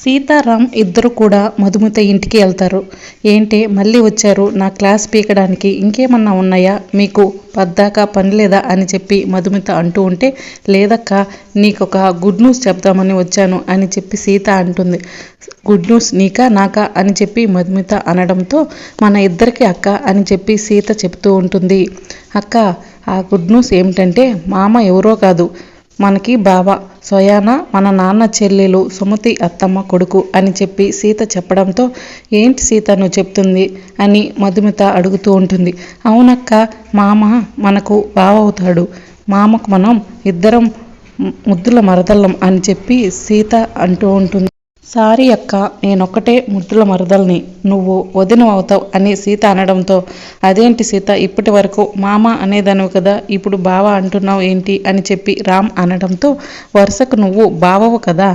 సీతారాం ఇద్దరు కూడా మధుమిత ఇంటికి వెళ్తారు. ఏంటి మళ్ళీ వచ్చారు నా క్లాస్ పీకడానికి, ఇంకేమన్నా ఉన్నాయా మీకు, పద్దాకా పని లేదా అని చెప్పి మధుమిత అంటూ ఉంటే, లేదక్క నీకొక గుడ్ న్యూస్ చెప్దామని వచ్చాను అని చెప్పి సీత అంటుంది. గుడ్ న్యూస్ నీకా నాకా అని చెప్పి మధుమిత అనడంతో, మన ఇద్దరికి అక్క అని చెప్పి సీత చెప్తూ ఉంటుంది. అక్క ఆ గుడ్ న్యూస్ ఏమిటంటే, మామ ఎవరో కాదు మనకి బావ, స్వయాన మన నాన్న చెల్లెలు సుమతి అత్తమ్మ కొడుకు అని చెప్పి సీత చెప్పడంతో, ఏంటి సీత నువ్వు చెప్తుంది అని మధుమిత అడుగుతూ ఉంటుంది. అవునక్క మామ మనకు బావ అవుతాడు, మామకు మనం ఇద్దరం ముద్దుల మరదళ్ళం అని చెప్పి సీత అంటూ ఉంటుంది. సారీ అక్క నేనొక్కటే ముద్దుల మరదల్ని, నువ్వు వదిన అవుతావు అని సీత అనడంతో, అదేంటి సీత ఇప్పటి వరకు మామ అనేదానివి కదా, ఇప్పుడు బావ అంటున్నావు ఏంటి అని చెప్పి రామ్ అనడంతో, వరుసకు నువ్వు బావవు కదా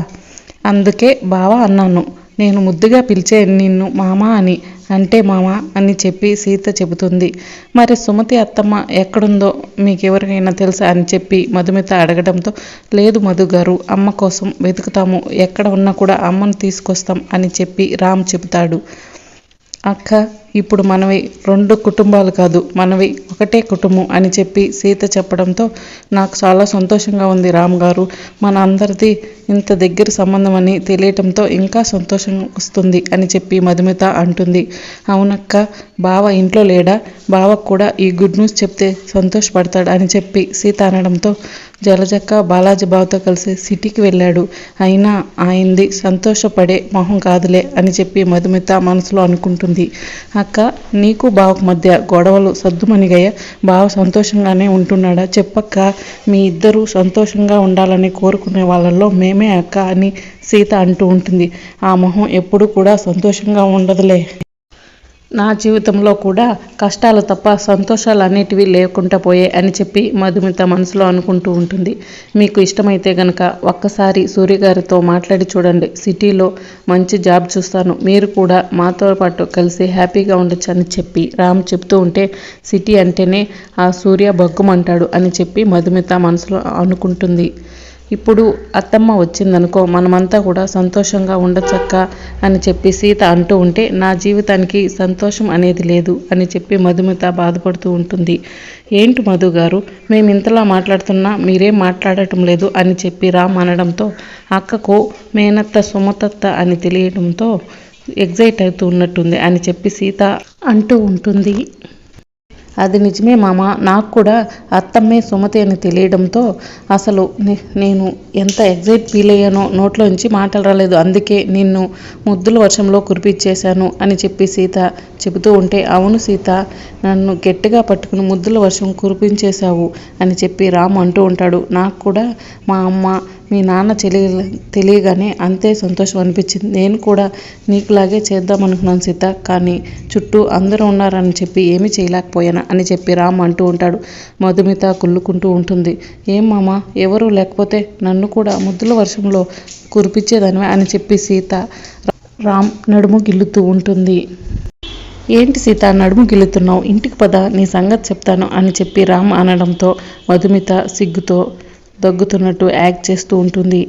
అందుకే బావ అన్నాను, నేను ముద్దుగా పిలిచే నిన్ను మామ అని, అంటే మామ అని చెప్పి సీత చెబుతుంది. మరి సుమతి అత్తమ్మ ఎక్కడుందో మీకెవరికైనా తెలుసా అని చెప్పి మధుమిత అడగడంతో, లేదు మధు గారు అమ్మ కోసం వెతుకుతాము, ఎక్కడ ఉన్నా కూడా అమ్మను తీసుకొస్తాం అని చెప్పి రామ్ చెబుతాడు. అక్క ఇప్పుడు మనవి రెండు కుటుంబాలు కాదు, మనవి ఒకటే కుటుంబం అని చెప్పి సీత చెప్పడంతో, నాకు చాలా సంతోషంగా ఉంది రామ్ గారు, మన అందరిది ఇంత దగ్గర సంబంధం అని తెలియటంతో ఇంకా సంతోషం వస్తుంది అని చెప్పి మధుమిత అంటుంది. అవునక్క బావ ఇంట్లో లేడా, బావకు కూడా ఈ గుడ్ న్యూస్ చెప్తే సంతోషపడతాడు అని చెప్పి సీత అనడంతో, జలజక్క బాలాజీ బావతో కలిసి సిటీకి వెళ్ళాడు, అయినా ఆయనది సంతోషపడే మొహం కాదులే అని చెప్పి మధుమిత మనసులో అనుకుంటుంది. అక్క నీకు బావకు మధ్య గొడవలు సద్దుమణిగయ్య, బావ సంతోషంగానే ఉంటున్నాడా చెప్పక్క, మీ ఇద్దరూ సంతోషంగా ఉండాలని కోరుకునే వాళ్ళల్లో మేమే అక్క అని సీత అంటూ ఉంటుంది. ఆ మొహం ఎప్పుడు కూడా సంతోషంగా ఉండదులే, నా జీవితంలో కూడా కష్టాలు తప్ప సంతోషాలు అనేటివి లేకుండా పోయే అని చెప్పి మధుమిత మనసులో అనుకుంటూ ఉంటుంది. మీకు ఇష్టమైతే గనక ఒక్కసారి సూర్యగారితో మాట్లాడి చూడండి, సిటీలో మంచి జాబ్ చూస్తాను, మీరు కూడా మాతో పాటు కలిసి హ్యాపీగా ఉండొచ్చు అని చెప్పి రామ్ చెప్తూ ఉంటే, సిటీ అంటేనే ఆ సూర్య బగ్గుమంటాడు అని చెప్పి మధుమిత మనసులో అనుకుంటుంది. ఇప్పుడు అత్తమ్మ వచ్చిందనుకో మనమంతా కూడా సంతోషంగా ఉండచక్క అని చెప్పి సీత అంటూ ఉంటే, నా జీవితానికి సంతోషం అనేది లేదు అని చెప్పి మధుమిత బాధపడుతూ ఉంటుంది. ఏంటి మధు గారు మేము ఇంతలా మాట్లాడుతున్నా మీరేం మాట్లాడటం లేదు అని చెప్పి రామ్ అనడంతో, అక్కకు మేనత్త సుమతత్త అని తెలియడంతో ఎగ్జైట్ అవుతూ ఉన్నట్టుంది అని చెప్పి సీత అంటూ ఉంటుంది. అది నిజమే మామ, నాకు కూడా అత్తమ్మే సుమతి అని తెలియడంతో అసలు నేను ఎంత ఎగ్జైట్ ఫీల్ అయ్యానో నోట్లోంచి మాటలు రాలేదు, అందుకే నిన్ను ముద్దుల వర్షంలో కురిపించేశాను అని చెప్పి సీత చెబుతూ ఉంటే, అవును సీత నన్ను గట్టిగా పట్టుకుని ముద్దుల వర్షం కురిపించేశావు అని చెప్పి రామ్ అంటూ ఉంటాడు. నాకు కూడా మా అమ్మ మీ నాన్న తెలియగానే అంతే సంతోషం అనిపించింది, నేను కూడా నీకులాగే చేద్దాం అనుకున్నాను సీత, కానీ చుట్టూ అందరూ ఉన్నారని చెప్పి ఏమీ చేయలేకపోయాను అని చెప్పి రామ్ అంటూ ఉంటాడు. మధుమిత కుళ్ళుకుంటూ ఉంటుంది. ఏం మామ ఎవరు లేకపోతే నన్ను కూడా ముద్దుల వర్షంలో కురిపించేదానివే అని చెప్పి సీత రామ్ నడుము గిల్లుతూ ఉంటుంది. ఏంటి సీత నడుము గిల్లుతున్నావు, ఇంటికి పద నీ సంగతి చెప్తాను అని చెప్పి రామ్ అనడంతో మధుమిత సిగ్గుతో దగ్గుతున్నట్టు యాక్ట్ చేస్తూ ఉంటుంది.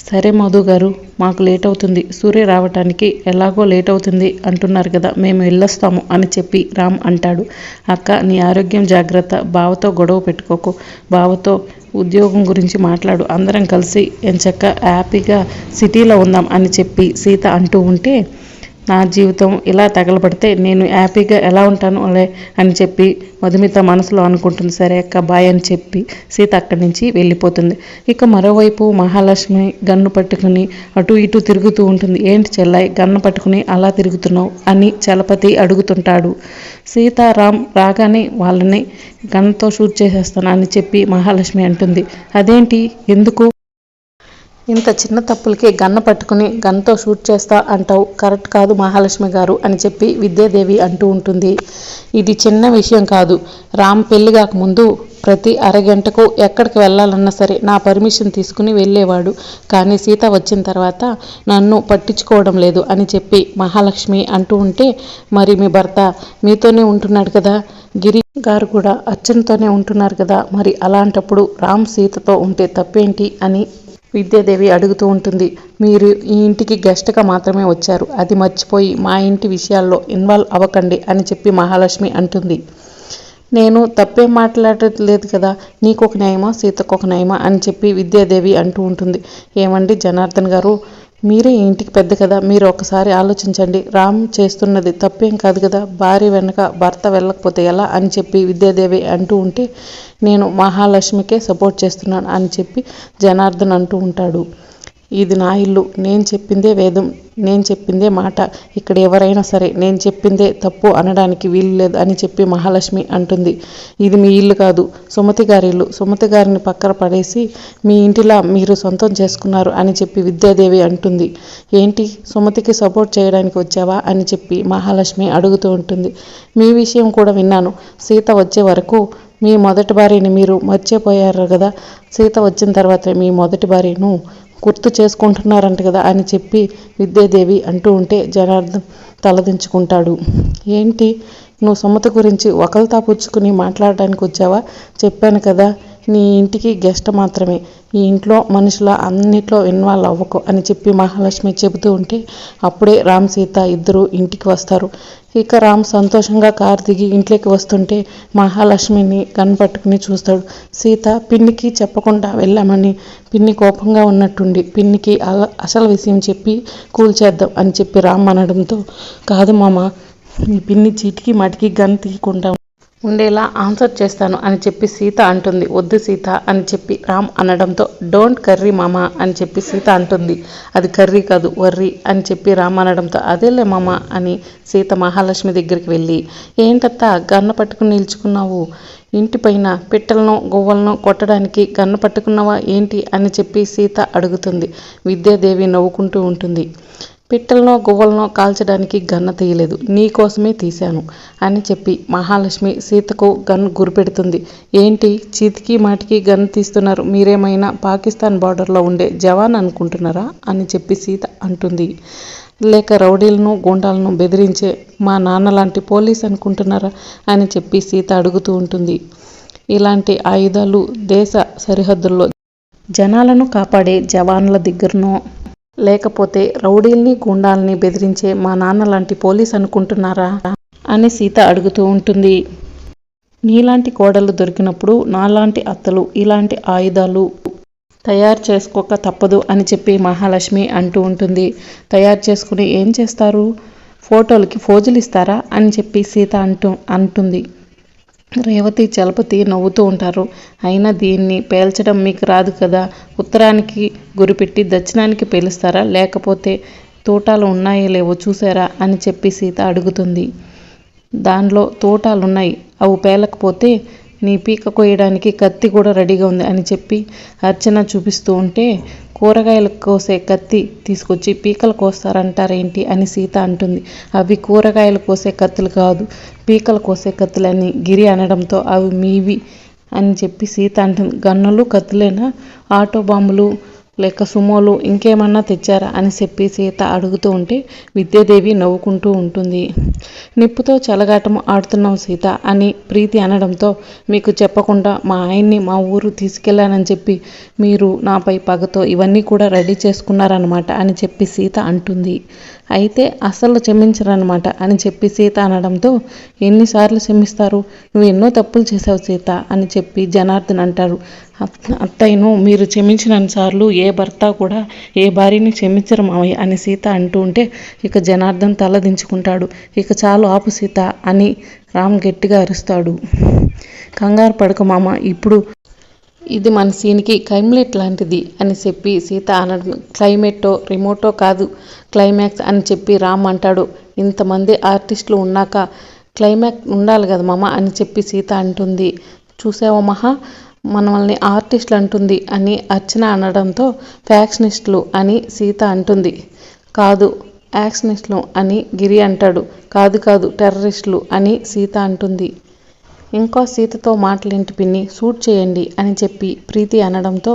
సరే మధు గారు మాకు లేట్ అవుతుంది, సూర్య రావటానికి ఎలాగో లేట్ అవుతుంది అంటున్నారు కదా, మేము వెళ్ళొస్తాము అని చెప్పి రామ్ అంటాడు. అక్క నీ ఆరోగ్యం జాగ్రత్త, బావతో గొడవ పెట్టుకోకు, బావతో ఉద్యోగం గురించి మాట్లాడు, అందరం కలిసి ఎంచక్క హ్యాపీగా సిటీలో ఉందాం అని చెప్పి సీత అంటూ ఉంటే, నా జీవితం ఇలా తగలబడితే నేను హ్యాపీగా ఎలా ఉంటాను అలే అని చెప్పి మధుమిత మనసులో అనుకుంటుంది. సరే అక్క బాయ్ అని చెప్పి సీత అక్కడి నుంచి వెళ్ళిపోతుంది. ఇక మరోవైపు మహాలక్ష్మి గన్ను పట్టుకుని అటు ఇటు తిరుగుతూ ఉంటుంది. ఏంటి చెల్లాయి గన్ను పట్టుకుని అలా తిరుగుతున్నావు అని చలపతి అడుగుతుంటాడు. సీతారాం రాగానే వాళ్ళని గన్తో షూట్ చేసేస్తాను అని చెప్పి మహాలక్ష్మి అంటుంది. అదేంటి ఎందుకు ఇంత చిన్న తప్పులకి గన్ను పట్టుకుని గన్తో షూట్ చేస్తా అంటావు, కరెక్ట్ కాదు మహాలక్ష్మి గారు అని చెప్పి విద్యాదేవి అంటూ ఉంటుంది. ఇది చిన్న విషయం కాదు, రామ్ పెళ్లి కాకముందు ప్రతి అరగంటకు ఎక్కడికి వెళ్ళాలన్నా సరే నా పర్మిషన్ తీసుకుని వెళ్ళేవాడు, కానీ సీత వచ్చిన తర్వాత నన్ను పట్టించుకోవడం లేదు అని చెప్పి మహాలక్ష్మి అంటూ ఉంటే, మరి మీ భర్త మీతోనే ఉంటున్నాడు కదా, గిరి గారు కూడా అర్చనతోనే ఉంటున్నారు కదా, మరి అలాంటప్పుడు రామ్ సీతతో ఉంటే తప్పేంటి అని విద్యాదేవి అడుగుతూ ఉంటుంది. మీరు ఈ ఇంటికి గెస్ట్గా మాత్రమే వచ్చారు, అది మర్చిపోయి మా ఇంటి విషయాల్లో ఇన్వాల్వ్ అవ్వకండి అని చెప్పి మహాలక్ష్మి అంటుంది. నేను తప్పేం మాట్లాడలేదు కదా, నీకొక న్యాయమా సీతకొక న్యాయమా అని చెప్పి విద్యాదేవి అంటూ ఉంటుంది. ఏమండి జనార్దన్ గారు, మీరే ఈ ఇంటికి పెద్ద కదా, మీరు ఒకసారి ఆలోచించండి. రామ్ చేస్తున్నది తప్పేం కాదు కదా, భార్య వెనక భర్త వెళ్ళకపోతే ఎలా అని చెప్పి విద్యాదేవి అంటూ ఉంటే, నేను మహాలక్ష్మికే సపోర్ట్ చేస్తున్నాను అని చెప్పి జనార్దన్ అంటూ ఉంటాడు. ఇది నా ఇల్లు, నేను చెప్పిందే వేదం, నేను చెప్పిందే మాట, ఇక్కడ ఎవరైనా సరే నేను చెప్పిందే తప్పు అనడానికి వీలు లేదు అని చెప్పి మహాలక్ష్మి అంటుంది. ఇది మీ ఇల్లు కాదు, సుమతి గారి ఇల్లు, సుమతి గారిని పక్కన పడేసి మీ ఇంటిలా మీరు సొంతం చేసుకున్నారు అని చెప్పి విద్యాదేవి అంటుంది. ఏంటి సుమతికి సపోర్ట్ చేయడానికి వచ్చావా అని చెప్పి మహాలక్ష్మి అడుగుతూ ఉంటుంది. మీ విషయం కూడా విన్నాను, సీత వచ్చే వరకు మీ మొదటి భార్యని మీరు మర్చిపోయారు కదా, సీత వచ్చిన తర్వాత మీ మొదటి భార్యను గుర్తు చేసుకుంటున్నారంట కదా అని చెప్పి విద్యాదేవి అంటూ ఉంటే జనార్దన్ తలదించుకుంటాడు. ఏంటి నువ్వు సుమతి గురించి ఒకరితో పుచ్చుకుని మాట్లాడడానికి వచ్చావా, చెప్పాను కదా నీ ఇంటికి గెస్ట్ మాత్రమే, ఈ ఇంట్లో మనుషుల అన్నిట్లో ఇన్వాల్వ్ అవ్వకు అని చెప్పి మహాలక్ష్మి చెబుతూ ఉంటే అప్పుడే రామ్ సీత ఇద్దరు ఇంటికి వస్తారు. ఇక రామ్ సంతోషంగా కారు దిగి ఇంట్లోకి వస్తుంటే మహాలక్ష్మిని కనిపట్టుకుని చూస్తాడు. సీత పిన్నికి చెప్పకుండా వెళ్ళామని పిన్ని కోపంగా ఉన్నట్టుండి పిన్నికి అసలు విషయం చెప్పి కూల్చేద్దాం అని చెప్పి రామ్ అనడంతో, కాదు మామ, మీ పిన్ని చీటికి మటికి గన్ తీయకుండా ఉండేలా ఆన్సర్ చేస్తాను అని చెప్పి సీత అంటుంది. వద్దు సీత అని చెప్పి రామ్ అనడంతో, డోంట్ కర్రీ మామ అని చెప్పి సీత అంటుంది. అది కర్రీ కాదు వర్రీ అని చెప్పి రామ్ అనడంతో, అదేలే మామ అని సీత మహాలక్ష్మి దగ్గరికి వెళ్ళి, ఏంటత్తా గన్న పట్టుకుని నిల్చుకున్నావు, ఇంటి పైన పిట్టలను గువ్వలను కొట్టడానికి గన్ను పట్టుకున్నావా ఏంటి అని చెప్పి సీత అడుగుతుంది. విద్యాదేవి నవ్వుకుంటూ ఉంటుంది. పిట్టలనో గువ్వలనో కాల్చడానికి గన్న తీయలేదు, నీకోసమే తీశాను అని చెప్పి మహాలక్ష్మి సీతకు గన్ను గురిపెడుతుంది. ఏంటి చీతికి మాటికి గన్ను తీస్తున్నారు, మీరేమైనా పాకిస్తాన్ బార్డర్లో ఉండే జవాన్ అనుకుంటున్నారా అని చెప్పి సీత అంటుంది. లేక రౌడీలను గూండాలను బెదిరించే మా నాన్న లాంటి పోలీస్ అనుకుంటున్నారా అని చెప్పి సీత అడుగుతూ ఉంటుంది. ఇలాంటి ఆయుధాలు దేశ సరిహద్దుల్లో జనాలను కాపాడే జవాన్ల దగ్గరనో లేకపోతే రౌడీల్ని గూండాల్ని బెదిరించే మా నాన్న లాంటి పోలీస్ అనుకుంటున్నారా అని సీత అడుగుతూ ఉంటుంది. నీలాంటి కోడలు దొరికినప్పుడు నాలాంటి అత్తలు ఇలాంటి ఆయుధాలు తయారు చేసుకోక తప్పదు అని చెప్పి మహాలక్ష్మి అంటూ ఉంటుంది. తయారు చేసుకుని ఏం చేస్తారు, ఫోటోలకి ఫోజులు ఇస్తారా అని చెప్పి సీత అంటుంది. రేవతి చలపతి నవ్వుతూ ఉంటారు. అయినా దీన్ని పేల్చడం మీకు రాదు కదా, ఉత్తరానికి గురిపెట్టి దక్షిణానికి పేలుస్తారా, లేకపోతే తోటాలు ఉన్నాయో లేవో చూసారా అని చెప్పి సీత అడుగుతుంది. దానిలో తోటాలున్నాయి, అవి పేలకపోతే నీ పీక కోయడానికి కత్తి కూడా రెడీగా ఉంది అని చెప్పి అర్చన చూపిస్తూ ఉంటే, కూరగాయలు కోసే కత్తి తీసుకొచ్చి పీకలు కోస్తారంటారేంటి అని సీత అంటుంది. అవి కూరగాయలు కోసే కత్తులు కాదు, పీకలు కోసే కత్తులు అని గిరి అనడంతో, అవి మీవి అని చెప్పి సీత అంటుంది. గన్నులు కత్తులేనా, ఆటో బాంబులు లేక సుమోలు ఇంకేమన్నా తెచ్చారా అని చెప్పి సీత అడుగుతూ ఉంటే విద్యాదేవి నవ్వుకుంటూ ఉంటుంది. నిప్పుతో చెలగాటం ఆడుతున్నావు సీత అని ప్రీతి అనడంతో, మీకు చెప్పకుండా మా ఆయన్ని మా ఊరు తీసుకెళ్ళానని చెప్పి మీరు నాపై పగతో ఇవన్నీ కూడా రెడీ చేసుకున్నారనమాట అని చెప్పి సీత అంటుంది. అయితే అస్సలు క్షమించరనమాట అని చెప్పి సీత అనడంతో, ఎన్నిసార్లు క్షమిస్తారు, నువ్వు ఎన్నో తప్పులు చేసావు సీత అని చెప్పి జనార్దన్ అంటారు. అత్తయ్యను మీరు క్షమించినన్నిసార్లు ఏ భర్త కూడా ఏ భార్యని క్షమించరు మావయ్య అని సీత అంటూ ఉంటే ఇక జనార్దన్ తల దించుకుంటాడు. ఇక చాలు ఆపు సీత అని రామ్ గట్టిగా అరుస్తాడు. కంగారు పడక మామ, ఇప్పుడు ఇది మన సీన్కి క్లైమేట్ లాంటిది అని చెప్పి సీత అనడం. క్లైమేటో రిమోటో కాదు, క్లైమాక్స్ అని చెప్పి రామ్ అంటాడు. ఇంతమంది ఆర్టిస్టులు ఉన్నాక క్లైమాక్స్ ఉండాలి కదా మామ అని చెప్పి సీత అంటుంది. చూసావా మహా, మనల్ని ఆర్టిస్టులు అంటుంది అని అర్చన అనడంతో, ఫ్యాక్షనిస్టులు అని సీత అంటుంది. కాదు యాక్షనిస్టులు అని గిరి అంటాడు. కాదు కాదు టెర్రరిస్టులు అని సీత అంటుంది. ఇంకా సీతతో మాటలేంటి పిన్ని, షూట్ చేయండి అని చెప్పి ప్రీతి అనడంతో,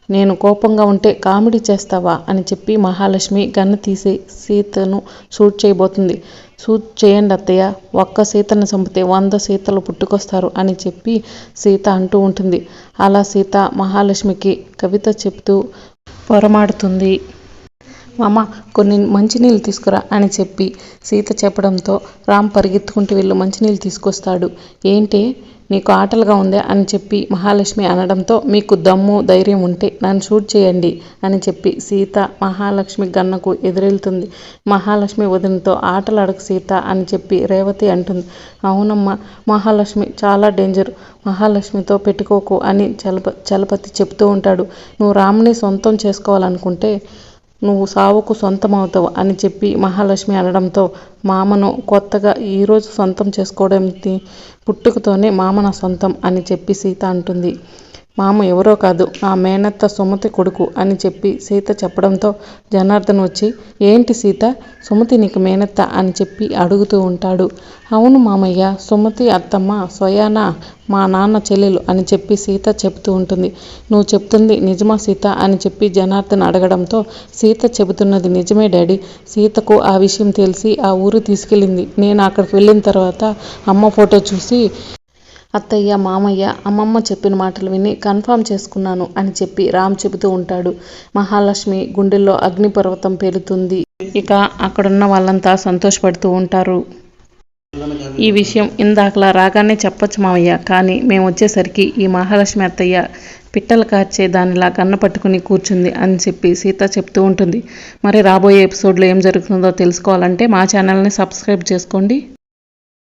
నేను కోపంగా ఉంటే కామెడీ చేస్తావా అని చెప్పి మహాలక్ష్మి గన్ను తీసి సీతను షూట్ చేయబోతుంది. షూట్ చేయండి అత్తయ్య, ఒక్క సీతను చంపితే 100 సీతలు పుట్టుకొస్తారు అని చెప్పి సీత అంటూ ఉంటుంది. అలా సీత మహాలక్ష్మికి కవిత చెప్తూ పొరమాడుతుంది. మామ కొన్ని మంచినీళ్ళు తీసుకురా అని చెప్పి సీత చెప్పడంతో రామ్ పరిగెత్తుకుంటూ వెళ్ళి మంచినీళ్ళు తీసుకొస్తాడు. ఏంటి నీకు ఆటలుగా ఉందే అని చెప్పి మహాలక్ష్మి అనడంతో మీకు దమ్ము ధైర్యం ఉంటే నన్ను షూట్ చేయండి అని చెప్పి సీత మహాలక్ష్మి గన్నకు ఎదురెళ్తుంది. మహాలక్ష్మి వదినతో ఆటలాడకు సీత అని చెప్పి రేవతి అంటుంది. అవునమ్మా, మహాలక్ష్మి చాలా డేంజర్, మహాలక్ష్మితో పెట్టుకోకు అని చలపతి చెప్తూ ఉంటాడు. నువ్వు రామ్ని సొంతం చేసుకోవాలనుకుంటే నువ్వు సావుకు సొంతం అవుతావు అని చెప్పి మహాలక్ష్మి అనడంతో మామను కొత్తగా ఈరోజు సొంతం చేసుకోవడం పుట్టుకతోనే మామ నా సొంతం అని చెప్పి సీత అంటుంది. మామ ఎవరో కాదు, నా మేనత్త సుమతి కొడుకు అని చెప్పి సీత చెప్పడంతో జనార్దన్ వచ్చి ఏంటి సీత, సుమతి నీకు మేనత్త అని చెప్పి అడుగుతూ ఉంటాడు. అవును మామయ్య, సుమతి అత్తమ్మ స్వయానా మా నాన్న చెల్లెలు అని చెప్పి సీత చెబుతూ ఉంటుంది. నువ్వు చెప్తుంది నిజమా సీత అని చెప్పి జనార్దన్ అడగడంతో సీత చెబుతున్నది నిజమే డాడీ, సీతకు ఆ విషయం తెలిసి ఆ ఊరు తీసుకెళ్ళింది. నేను అక్కడికి వెళ్ళిన తర్వాత అమ్మ ఫోటో చూసి అత్తయ్య మామయ్య అమ్మమ్మ చెప్పిన మాటలు విని కన్ఫర్మ్ చేసుకున్నాను అని చెప్పి రామ్ చెబుతూ ఉంటాడు. మహాలక్ష్మి గుండెల్లో అగ్నిపర్వతం పేలుతుంది. ఇక అక్కడున్న వాళ్ళంతా సంతోషపడుతూ ఉంటారు. ఈ విషయం ఇందాకలా రాగానే చెప్పొచ్చు మామయ్య, కానీ మేము వచ్చేసరికి ఈ మహాలక్ష్మి అత్తయ్య పిట్టలు కార్చే దానిలా కన్న పట్టుకుని కూర్చుంది అని చెప్పి సీత చెప్తూ ఉంటుంది. మరి రాబోయే ఎపిసోడ్లో ఏం జరుగుతుందో తెలుసుకోవాలంటే మా ఛానల్ని సబ్స్క్రైబ్ చేసుకోండి.